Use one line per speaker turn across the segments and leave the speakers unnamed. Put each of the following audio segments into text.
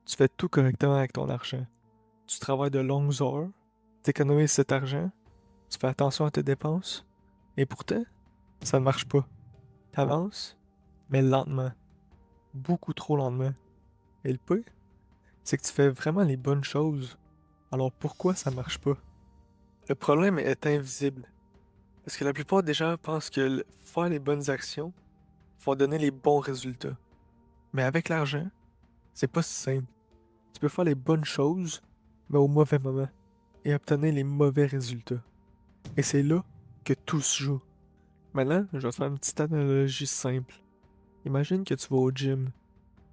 Tu fais tout correctement avec ton argent. Tu travailles de longues heures, tu économises cet argent, tu fais attention à tes dépenses, et pourtant, ça ne marche pas. Tu avances, mais lentement. Beaucoup trop lentement. Et le pire, c'est que tu fais vraiment les bonnes choses. Alors pourquoi ça marche pas? Le problème est invisible. Parce que la plupart des gens pensent que faire les bonnes actions vont donner les bons résultats. Mais avec l'argent, c'est pas si simple. Tu peux faire les bonnes choses, mais au mauvais moment, et obtenir les mauvais résultats. Et c'est là que tout se joue. Maintenant, je vais te faire une petite analogie simple. Imagine que tu vas au gym.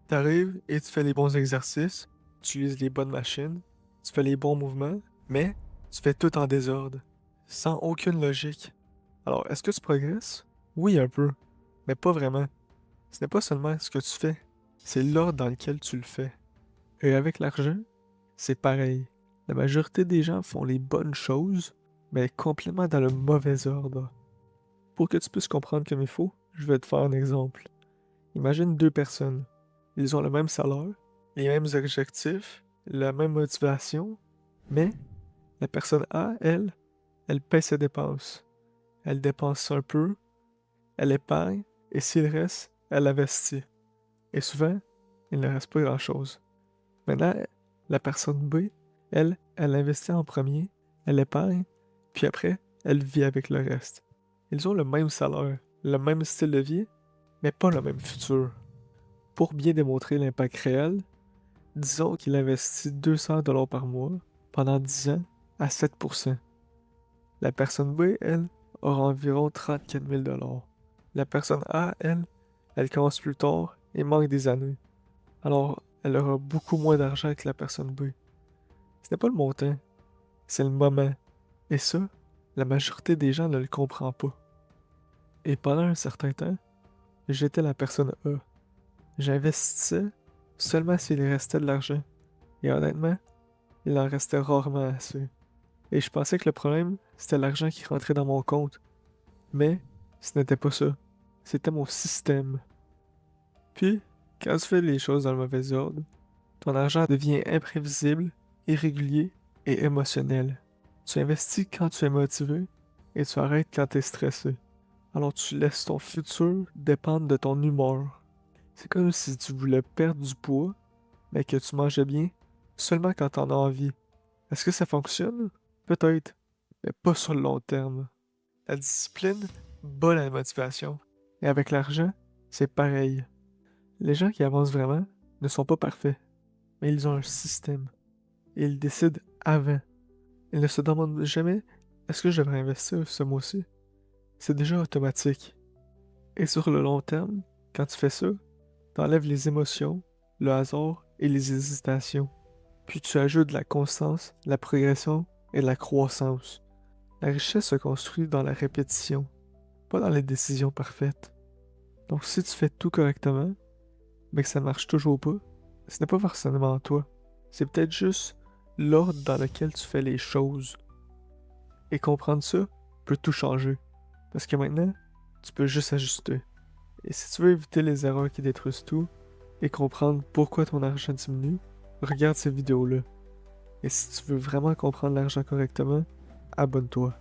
T'arrives et tu fais les bons exercices, tu utilises les bonnes machines, tu fais les bons mouvements, mais tu fais tout en désordre, sans aucune logique. Alors, est-ce que tu progresses? Oui, un peu, mais pas vraiment. Ce n'est pas seulement ce que tu fais, c'est l'ordre dans lequel tu le fais. Et avec l'argent, c'est pareil. La majorité des gens font les bonnes choses, mais complètement dans le mauvais ordre. Pour que tu puisses comprendre comme il faut, je vais te faire un exemple. Imagine deux personnes. Ils ont le même salaire, les mêmes objectifs, la même motivation, mais la personne A, elle paie ses dépenses. Elle dépense un peu, elle épargne, et s'il reste, elle investit. Et souvent, il ne reste pas grand-chose. Maintenant, la personne B, elle investit en premier, elle épargne, puis après, elle vit avec le reste. Ils ont le même salaire, le même style de vie, mais pas le même futur. Pour bien démontrer l'impact réel, disons qu'il investit 200 $ par mois pendant 10 ans à 7%. La personne B, elle, aura environ 34 000 $. La personne A, elle commence plus tard et manque des années. Alors, elle aura beaucoup moins d'argent que la personne B. Ce n'est pas le montant, c'est le moment. Et ça, la majorité des gens ne le comprend pas. Et pendant un certain temps, j'étais la personne A. J'investissais seulement s'il restait de l'argent. Et honnêtement, il en restait rarement assez. Et je pensais que le problème, c'était l'argent qui rentrait dans mon compte. Mais ce n'était pas ça. C'était mon système. Puis, quand tu fais les choses dans le mauvais ordre, ton argent devient imprévisible, irrégulier et émotionnel. Tu investis quand tu es motivé et tu arrêtes quand tu es stressé. Alors tu laisses ton futur dépendre de ton humeur. C'est comme si tu voulais perdre du poids, mais que tu mangeais bien seulement quand t'en as envie. Est-ce que ça fonctionne? Peut-être, mais pas sur le long terme. La discipline bat la motivation. Et avec l'argent, c'est pareil. Les gens qui avancent vraiment ne sont pas parfaits, mais ils ont un système. Et ils décident avant. Ils ne se demandent jamais est-ce que je devrais investir ce mois-ci? C'est déjà automatique. Et sur le long terme, quand tu fais ça, t'enlèves les émotions, le hasard et les hésitations. Puis tu ajoutes de la constance, la progression et de la croissance. La richesse se construit dans la répétition, pas dans les décisions parfaites. Donc si tu fais tout correctement, mais que ça marche toujours pas, ce n'est pas forcément toi. C'est peut-être juste l'ordre dans lequel tu fais les choses. Et comprendre ça peut tout changer. Parce que maintenant, tu peux juste ajuster. Et si tu veux éviter les erreurs qui détruisent tout et comprendre pourquoi ton argent diminue, regarde ces vidéos-là. Et si tu veux vraiment comprendre l'argent correctement, abonne-toi.